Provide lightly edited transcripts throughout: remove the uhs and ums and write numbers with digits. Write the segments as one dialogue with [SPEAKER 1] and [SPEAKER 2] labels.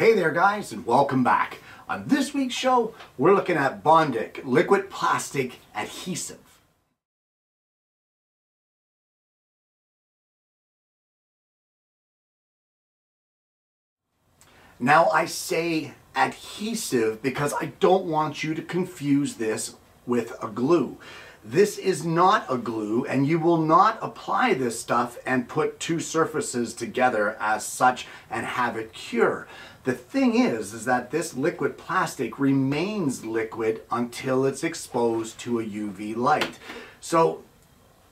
[SPEAKER 1] Hey there guys, and welcome back. On this week's show, we're looking at Bondic Liquid Plastic Adhesive. Now I say adhesive because I don't want you to confuse this with a glue. This is not a glue, and you will not apply this stuff and put two surfaces together as such and have it cure. The thing is that this liquid plastic remains liquid until it's exposed to a UV light. So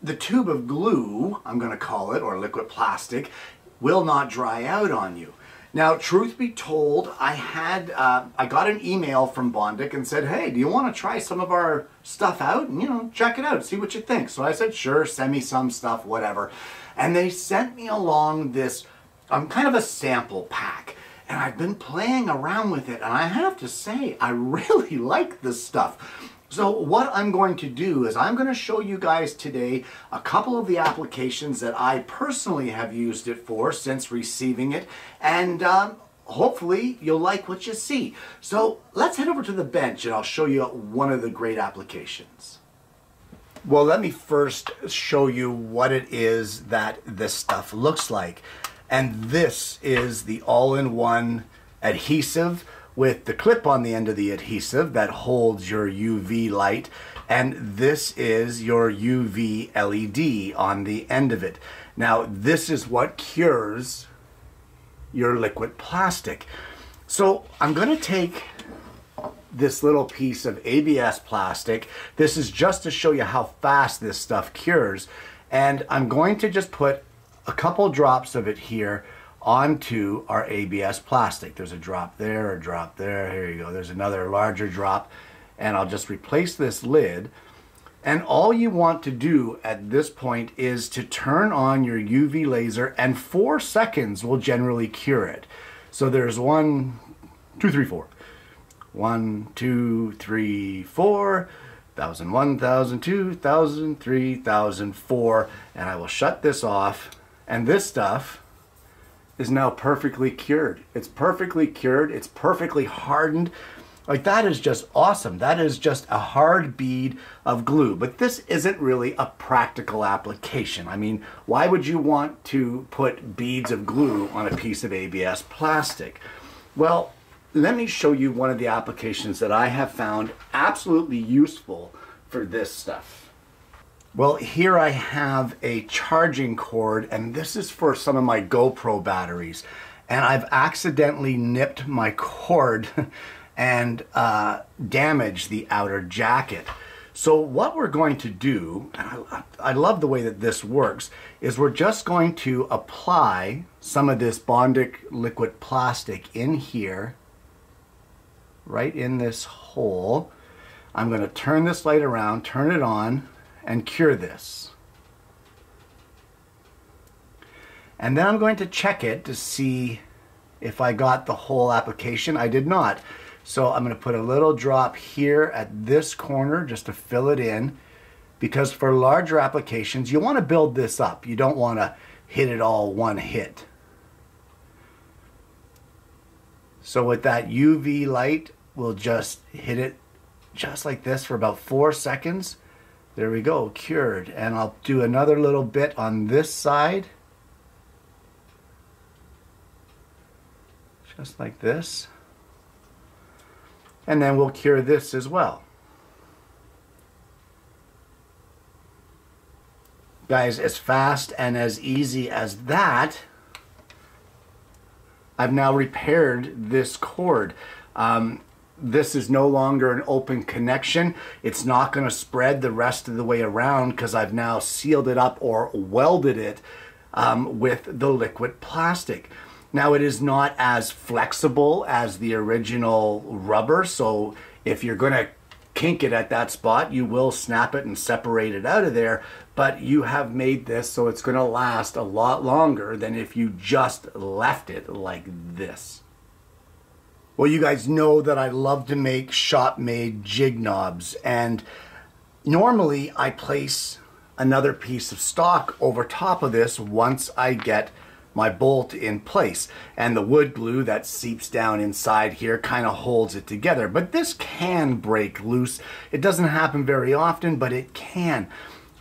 [SPEAKER 1] the tube of glue, I'm going to call it, or liquid plastic, will not dry out on you. Now, truth be told, I got an email from Bondic and said, hey, do you want to try some of our stuff out and, check it out, see what you think. So I said, sure, send me some stuff, whatever. And they sent me along this kind of a sample pack. And I've been playing around with it, and I have to say, I really like this stuff. So what I'm going to do is I'm going to show you guys today a couple of the applications that I personally have used it for since receiving it, and hopefully you'll like what you see. So let's head over to the bench and I'll show you one of the great applications. Well, let me first show you what it is that this stuff looks like. And this is the all-in-one adhesive with the clip on the end of the adhesive that holds your UV light, and this is your UV LED on the end of it. Now this is what cures your liquid plastic. So I'm going to take this little piece of ABS plastic. This is just to show you how fast this stuff cures, and I'm going to just put a couple drops of it here onto our ABS plastic. There's a drop there, a drop there, here you go. There's another larger drop, and I'll just replace this lid. And all you want to do at this point is to turn on your UV laser, and 4 seconds will generally cure it. So there's 1, 2, 3, 4. 1, 2, 3, 4. 1,000, 1,000, 2,000, 3,000, 4. And I will shut this off. And this stuff is now perfectly cured. It's perfectly cured. It's perfectly hardened. Like, that is just awesome. That is just a hard bead of glue. But this isn't really a practical application. I mean, why would you want to put beads of glue on a piece of ABS plastic? Well, let me show you one of the applications that I have found absolutely useful for this stuff. Well, here I have a charging cord, and this is for some of my GoPro batteries. And I've accidentally nipped my cord and damaged the outer jacket. So what we're going to do, and I love the way that this works, is we're just going to apply some of this Bondic liquid plastic in here, right in this hole. I'm going to turn this light around, turn it on, and cure this. And then I'm going to check it to see if I got the whole application. I did not. So I'm going to put a little drop here at this corner just to fill it in, because for larger applications you want to build this up. You don't want to hit it all one hit. So with that UV light, we'll just hit it just like this for about 4 seconds. There we go, cured. And I'll do another little bit on this side. Just like this. And then we'll cure this as well. Guys, as fast and as easy as that, I've now repaired this cord. This is no longer an open connection. It's not going to spread the rest of the way around because I've now sealed it up or welded it with the liquid plastic. Now, it is not as flexible as the original rubber, so if you're going to kink it at that spot, you will snap it and separate it out of there, but you have made this so it's going to last a lot longer than if you just left it like this. Well, you guys know that I love to make shop-made jig knobs, and normally I place another piece of stock over top of this once I get my bolt in place, and the wood glue that seeps down inside here kind of holds it together. But this can break loose. It doesn't happen very often, but it can.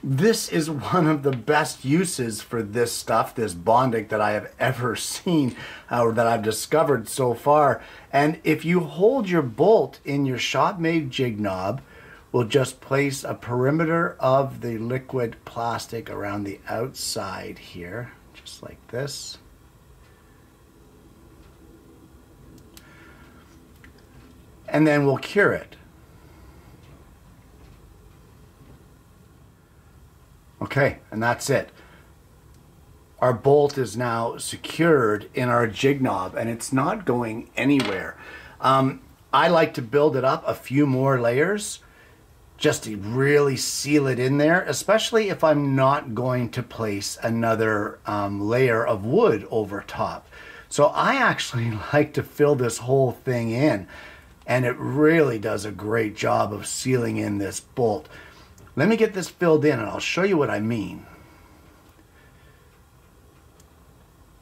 [SPEAKER 1] This is one of the best uses for this stuff, this Bondic, that I have ever seen or that I've discovered so far. And if you hold your bolt in your shop-made jig knob, we'll just place a perimeter of the liquid plastic around the outside here, just like this. And then we'll cure it. Okay, and that's it. Our bolt is now secured in our jig knob, and it's not going anywhere. I like to build it up a few more layers just to really seal it in there, especially if I'm not going to place another layer of wood over top. So I actually like to fill this whole thing in, and it really does a great job of sealing in this bolt. Let me get this filled in and I'll show you what I mean.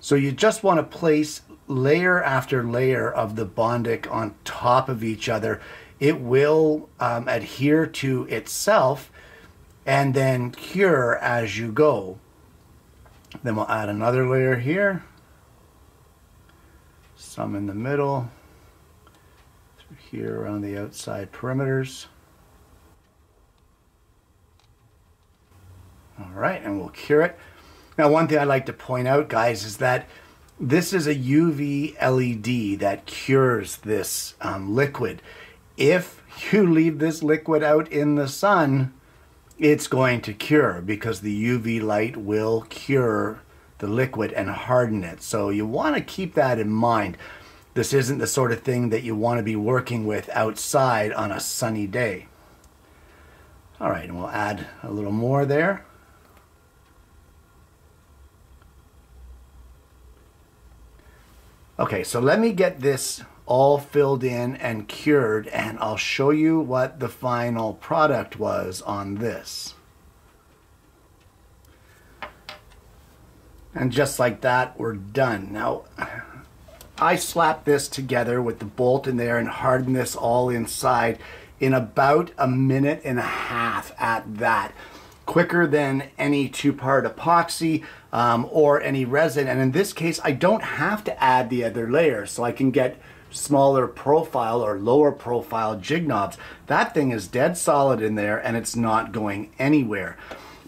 [SPEAKER 1] So you just want to place layer after layer of the Bondic on top of each other. It will adhere to itself and then cure as you go. Then we'll add another layer here, some in the middle, through here around the outside perimeters. All right, and we'll cure it. Now, one thing I'd like to point out, guys, is that this is a UV LED that cures this liquid. If you leave this liquid out in the sun, it's going to cure because the UV light will cure the liquid and harden it. So you want to keep that in mind. This isn't the sort of thing that you want to be working with outside on a sunny day. All right, and we'll add a little more there. Okay, so let me get this all filled in and cured, and I'll show you what the final product was on this. And just like that, we're done. Now, I slapped this together with the bolt in there and hardened this all inside in about 1.5 minutes at that. Quicker than any two-part epoxy or any resin. And in this case, I don't have to add the other layer, so I can get smaller profile or lower profile jig knobs. That thing is dead solid in there and it's not going anywhere.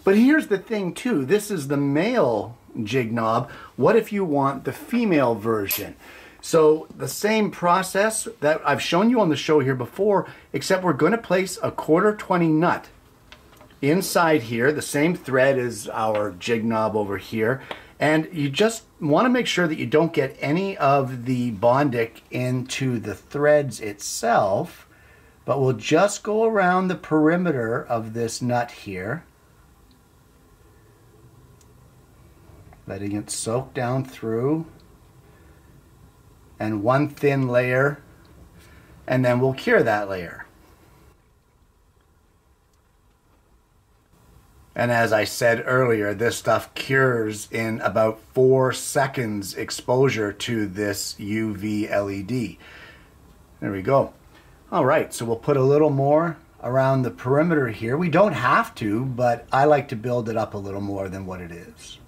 [SPEAKER 1] But here's the thing too, this is the male jig knob. What if you want the female version? So the same process that I've shown you on the show here before, except we're going to place a 1/4-20 nut inside here, the same thread as our jig knob over here, and you just want to make sure that you don't get any of the Bondic into the threads itself, but we'll just go around the perimeter of this nut here, letting it soak down through, and one thin layer, and then we'll cure that layer. And as I said earlier, this stuff cures in about 4 seconds exposure to this UV LED. There we go. All right, so we'll put a little more around the perimeter here. We don't have to, but I like to build it up a little more than what it is.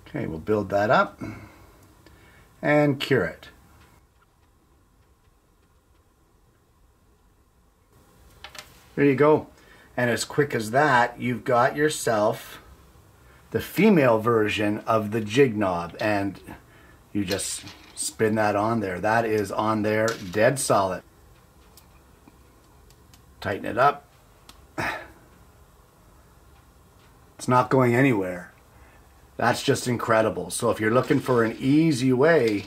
[SPEAKER 1] Okay, we'll build that up and cure it. There you go. And as quick as that, you've got yourself the female version of the jig knob, and you just spin that on there. That is on there dead solid. Tighten it up. It's not going anywhere. That's just incredible. So if you're looking for an easy way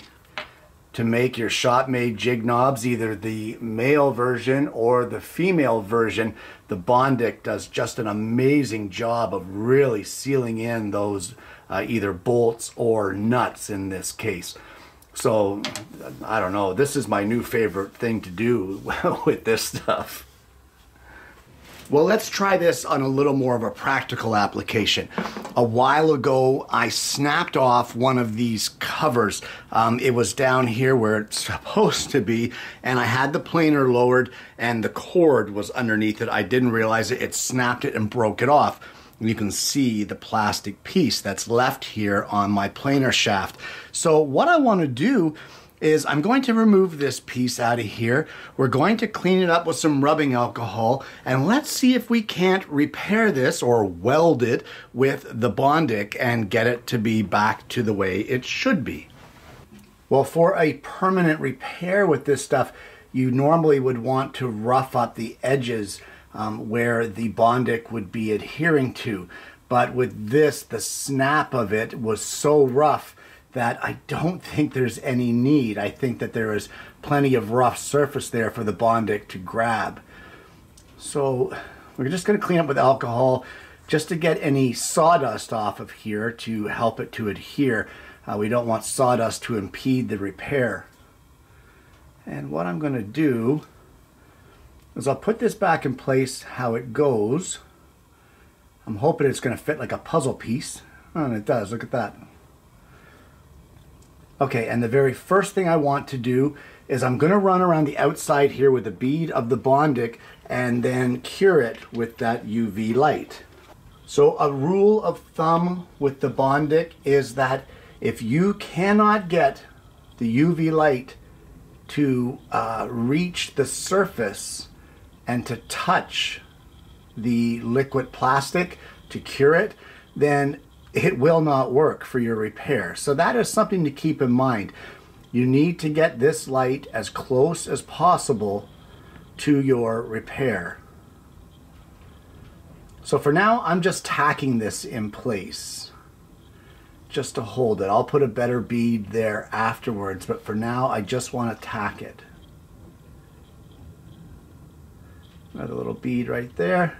[SPEAKER 1] to make your shop-made jig knobs, either the male version or the female version, the Bondic does just an amazing job of really sealing in those either bolts or nuts in this case. So, I don't know, this is my new favorite thing to do with this stuff. Well, let's try this on a little more of a practical application. A while ago, I snapped off one of these covers. It was down here where it's supposed to be, and I had the planer lowered and the cord was underneath it. I didn't realize it. It snapped it and broke it off. And you can see the plastic piece that's left here on my planer shaft. So what I want to do is I'm going to remove this piece out of here. We're going to clean it up with some rubbing alcohol, and let's see if we can't repair this or weld it with the Bondic and get it to be back to the way it should be. Well, for a permanent repair with this stuff, you normally would want to rough up the edges where the Bondic would be adhering to. But with this, the snap of it was so rough that I don't think there's any need. I think that there is plenty of rough surface there for the Bondic to grab. So we're just going to clean up with alcohol just to get any sawdust off of here to help it to adhere. We don't want sawdust to impede the repair. And what I'm going to do is I'll put this back in place how it goes. I'm hoping it's going to fit like a puzzle piece. Oh, and it does. Look at that. Okay, and the very first thing I want to do is I'm going to run around the outside here with a bead of the Bondic and then cure it with that UV light. So a rule of thumb with the Bondic is that if you cannot get the UV light to reach the surface and to touch the liquid plastic to cure it, then it will not work for your repair. So that is something to keep in mind. You need to get this light as close as possible to your repair. So for now, I'm just tacking this in place just to hold it. I'll put a better bead there afterwards, but for now, I just want to tack it. Another little bead right there,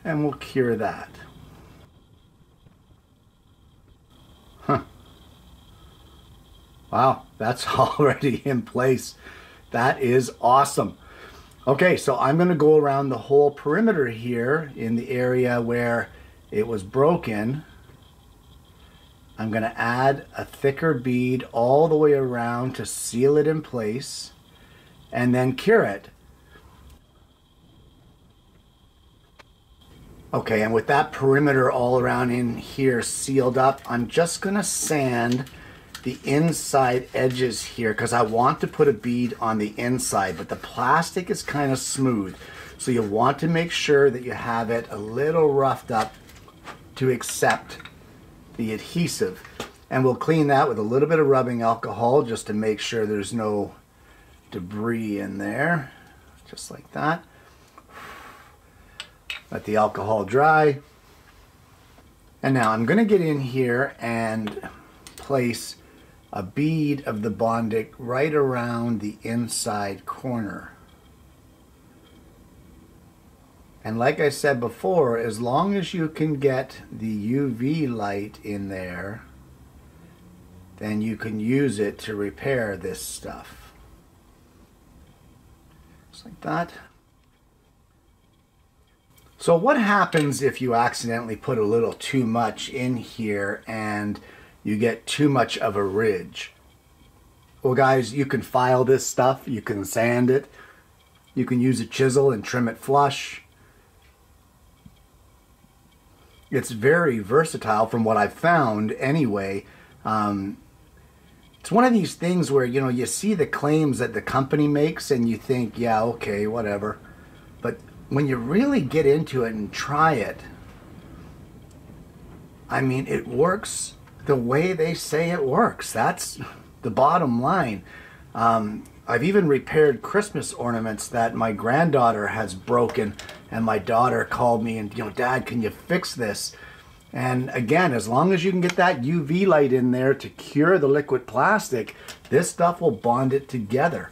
[SPEAKER 1] and we'll cure that. Huh. Wow, that's already in place. That is awesome. Okay, so I'm going to go around the whole perimeter here in the area where it was broken. I'm going to add a thicker bead all the way around to seal it in place and then cure it. Okay, and with that perimeter all around in here sealed up, I'm just going to sand the inside edges here because I want to put a bead on the inside, but the plastic is kind of smooth. So you want to make sure that you have it a little roughed up to accept the adhesive. And we'll clean that with a little bit of rubbing alcohol just to make sure there's no debris in there. Just like that. Let the alcohol dry. And now I'm going to get in here and place a bead of the Bondic right around the inside corner. And like I said before, as long as you can get the UV light in there, then you can use it to repair this stuff. Just like that. So what happens if you accidentally put a little too much in here and you get too much of a ridge? Well guys, you can file this stuff, you can sand it, you can use a chisel and trim it flush. It's very versatile from what I've found anyway. It's one of these things where, you know, you see the claims that the company makes and you think, yeah, okay, whatever. But when you really get into it and try it, I mean, it works the way they say it works. That's the bottom line. I've even repaired Christmas ornaments that my granddaughter has broken, and my daughter called me and, you know, Dad, can you fix this? And again, as long as you can get that UV light in there to cure the liquid plastic, this stuff will bond it together.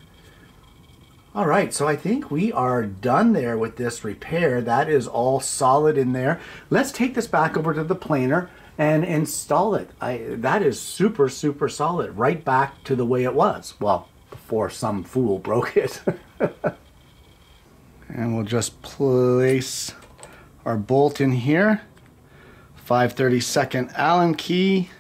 [SPEAKER 1] All right, so I think we are done there with this repair. That is all solid in there. Let's take this back over to the planer and install it. That is super, super solid, right back to the way it was. Well, before some fool broke it. And we'll just place our bolt in here. 5/32 Allen key.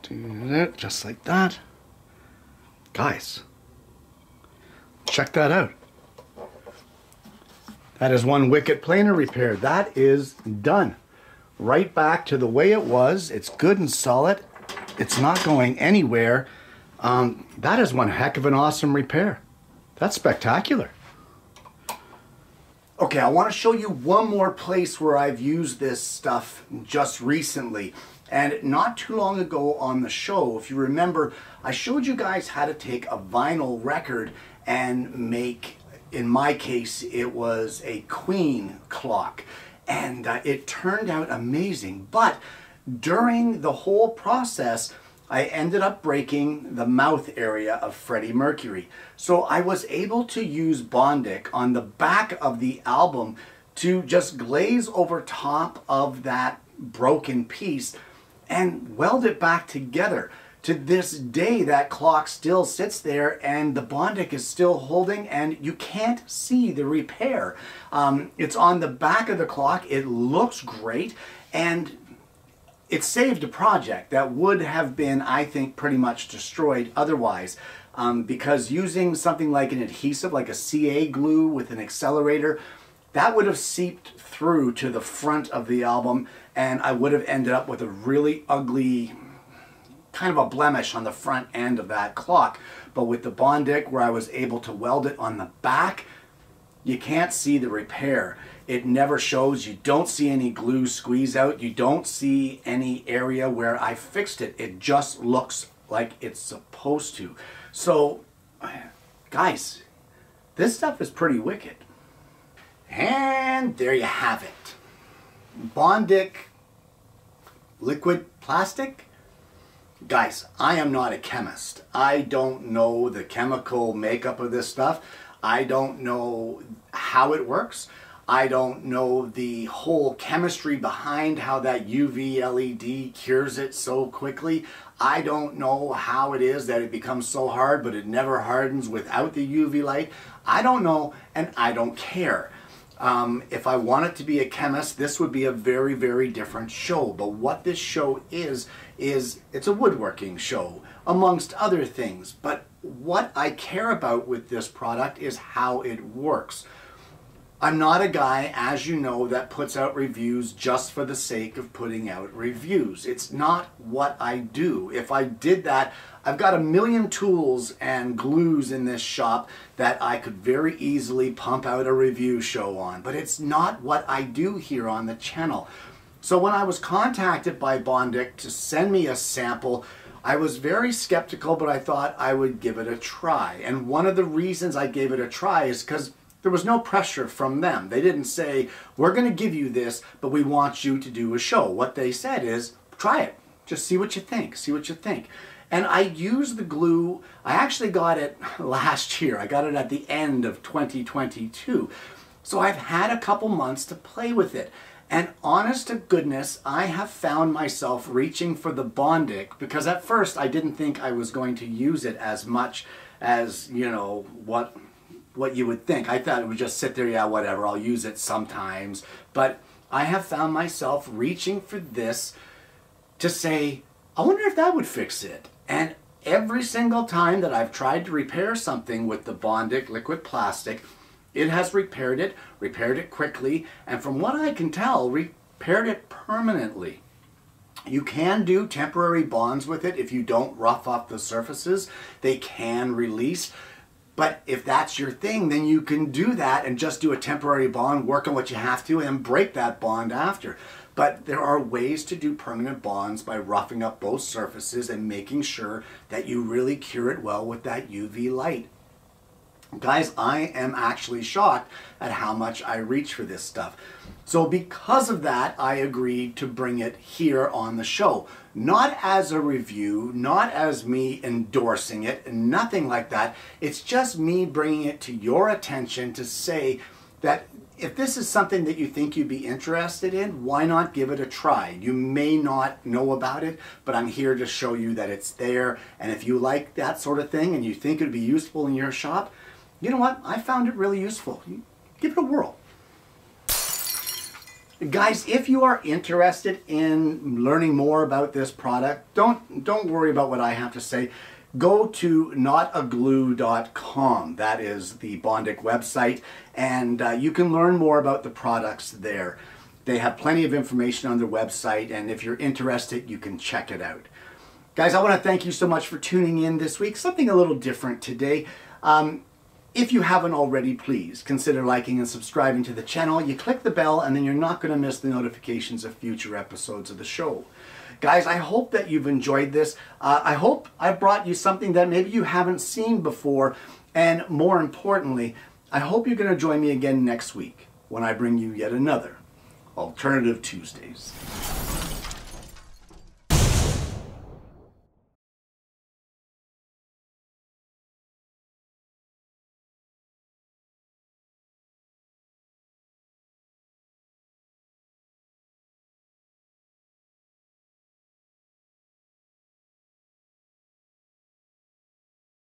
[SPEAKER 1] Do that just like that. Guys, check that out. That is one wicket planer repair. That is done. Right back to the way it was. It's good and solid. It's not going anywhere. That is one heck of an awesome repair. That's spectacular. Okay, I want to show you one more place where I've used this stuff just recently. And not too long ago on the show, if you remember, I showed you guys how to take a vinyl record and make, in my case, it was a Queen clock. And it turned out amazing. But during the whole process, I ended up breaking the mouth area of Freddie Mercury. So I was able to use Bondic on the back of the album to just glaze over top of that broken piece and weld it back together. To this day, that clock still sits there and the Bondic is still holding and you can't see the repair. It's on the back of the clock. It looks great and it saved a project that would have been, I think, pretty much destroyed otherwise. Because using something like an adhesive, like a CA glue with an accelerator, that would have seeped through to the front of the album and I would have ended up with a really ugly, kind of a blemish on the front end of that clock. But with the Bondic, where I was able to weld it on the back, you can't see the repair. It never shows. You don't see any glue squeeze out. You don't see any area where I fixed it. It just looks like it's supposed to. So, guys, this stuff is pretty wicked. And there you have it. Bondic Liquid Plastic. Guys, I am not a chemist. I don't know the chemical makeup of this stuff. I don't know how it works. I don't know the whole chemistry behind how that UV LED cures it so quickly. I don't know how it is that it becomes so hard, but it never hardens without the UV light. I don't know, and I don't care. If I wanted to be a chemist, this would be a very, very different show. But what this show is it's a woodworking show, amongst other things. But what I care about with this product is how it works. I'm not a guy, as you know, that puts out reviews just for the sake of putting out reviews. It's not what I do. If I did that, I've got a million tools and glues in this shop that I could very easily pump out a review show on. But it's not what I do here on the channel. So when I was contacted by Bondic to send me a sample, I was very skeptical, but I thought I would give it a try. And one of the reasons I gave it a try is because there was no pressure from them. They didn't say, we're going to give you this, but we want you to do a show. What they said is, try it. Just see what you think. See what you think. And I used the glue. I actually got it last year. I got it at the end of 2022. So I've had a couple months to play with it. And honest to goodness, I have found myself reaching for the Bondic because at first I didn't think I was going to use it as much as, you know, what you would think. I thought it would just sit there, yeah, whatever, I'll use it sometimes. But I have found myself reaching for this to say, I wonder if that would fix it. And every single time that I've tried to repair something with the Bondic Liquid Plastic, it has repaired it quickly, and from what I can tell, repaired it permanently. You can do temporary bonds with it if you don't rough up the surfaces. They can release. But if that's your thing, then you can do that and just do a temporary bond, work on what you have to, and break that bond after. But there are ways to do permanent bonds by roughing up both surfaces and making sure that you really cure it well with that UV light. Guys, I am actually shocked at how much I reach for this stuff. So because of that, I agreed to bring it here on the show. Not as a review, not as me endorsing it, nothing like that. It's just me bringing it to your attention to say that if this is something that you think you'd be interested in, why not give it a try? You may not know about it, but I'm here to show you that it's there. And if you like that sort of thing and you think it would be useful in your shop, you know what? I found it really useful. Give it a whirl. Guys, if you are interested in learning more about this product, don't worry about what I have to say. Go to notaglue.com. That is the Bondic website, and you can learn more about the products there. They have plenty of information on their website, and if you're interested, you can check it out. Guys, I want to thank you so much for tuning in this week. Something a little different today. If you haven't already, please consider liking and subscribing to the channel. You click the bell and then you're not going to miss the notifications of future episodes of the show. Guys, I hope that you've enjoyed this. I hope I brought you something that maybe you haven't seen before. And more importantly, I hope you're going to join me again next week when I bring you yet another Alternative Tuesdays.